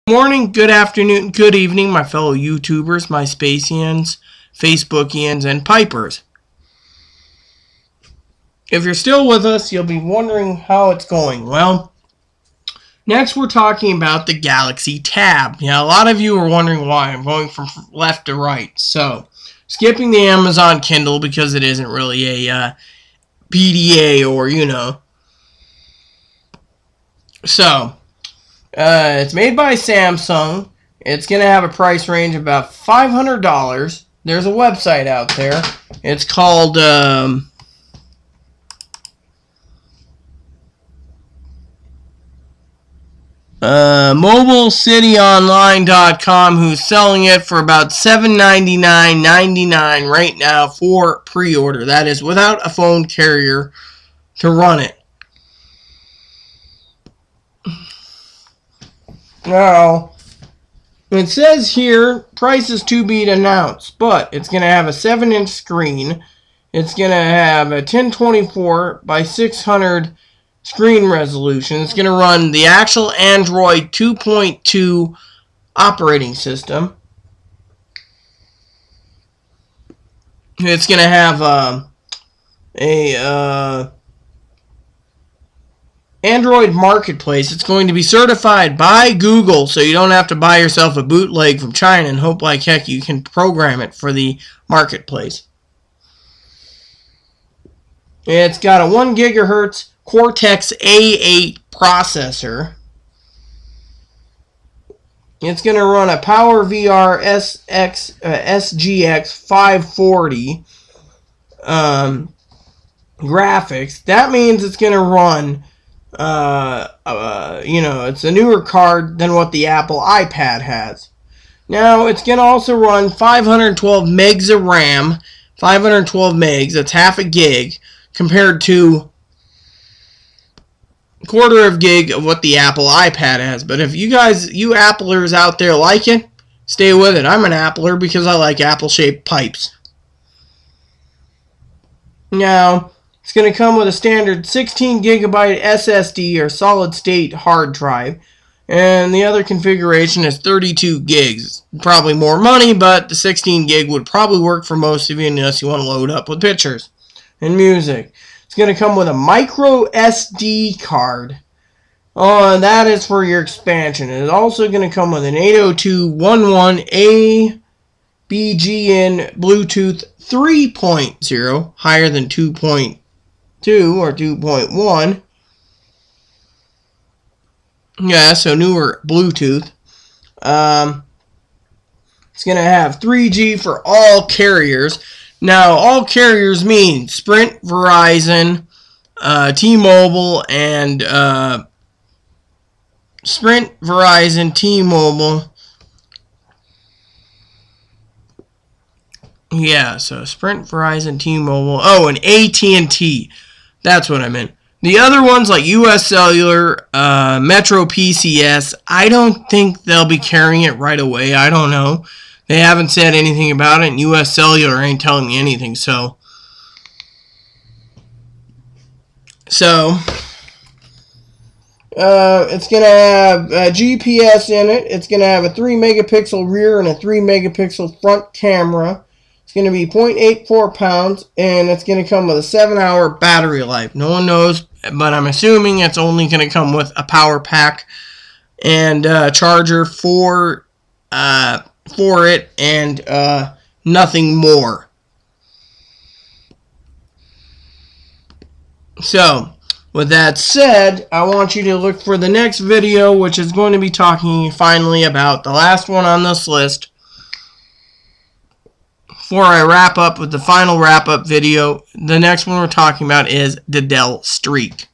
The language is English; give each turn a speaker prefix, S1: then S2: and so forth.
S1: Morning, good afternoon, good evening, my fellow YouTubers, my Spacians, Facebookians, and Pipers. If you're still with us, you'll be wondering how it's going. Well, next we're talking about the Galaxie Tab. Now, a lot of you are wondering why I'm going from left to right. So, skipping the Amazon Kindle because it isn't really a PDA or, So, it's made by Samsung. It's going to have a price range of about $500. There's a website out there. It's called mobilecityonline.com, who's selling it for about $799.99 right now for pre-order. That is without a phone carrier to run it. Now, it says here, price is to be announced, but it's going to have a 7-inch screen. It's going to have a 1024 by 600 screen resolution. It's going to run the actual Android 2.2 operating system. It's going to have Android Marketplace. It's going to be certified by Google, so you don't have to buy yourself a bootleg from China and hope like heck you can program it for the Marketplace. It's got a 1 gigahertz Cortex A8 processor. It's going to run a PowerVR SGX 540 graphics. That means it's going to run it's a newer card than what the Apple iPad has. Now, it's going to also run 512 megs of RAM, 512 megs, that's half a gig, compared to a quarter of gig of what the Apple iPad has. But if you Applers out there like it, stay with it. I'm an Appler because I like apple-shaped pipes. Now, it's going to come with a standard 16 gigabyte SSD or solid state hard drive. And the other configuration is 32 gigs. Probably more money, but the 16 gig would probably work for most of you unless you want to load up with pictures and music. It's going to come with a micro SD card. Oh, and that is for your expansion. It is also going to come with an 802.11 ABGN Bluetooth 3.0, higher than 2.2 or 2.1. Yeah, so newer Bluetooth. It's going to have 3G for all carriers. Now, all carriers mean Sprint, Verizon, T-Mobile, and Sprint, Verizon, T-Mobile. Yeah, so Sprint, Verizon, T-Mobile. Oh, and AT&T. That's what I meant. The other ones like US Cellular, Metro PCS, I don't think they'll be carrying it right away. I don't know. They haven't said anything about it, and US Cellular ain't telling me anything, so it's going to have GPS in it. It's going to have a 3 megapixel rear and a 3 megapixel front camera. It's going to be 0.84 pounds, and it's going to come with a 7-hour battery life. No one knows, but I'm assuming it's only going to come with a power pack and charger for it, and nothing more. So, with that said, I want you to look for the next video, which is going to be talking finally about the last one on this list. Before I wrap up with the final wrap-up video, the next one we're talking about is the Dell Streak.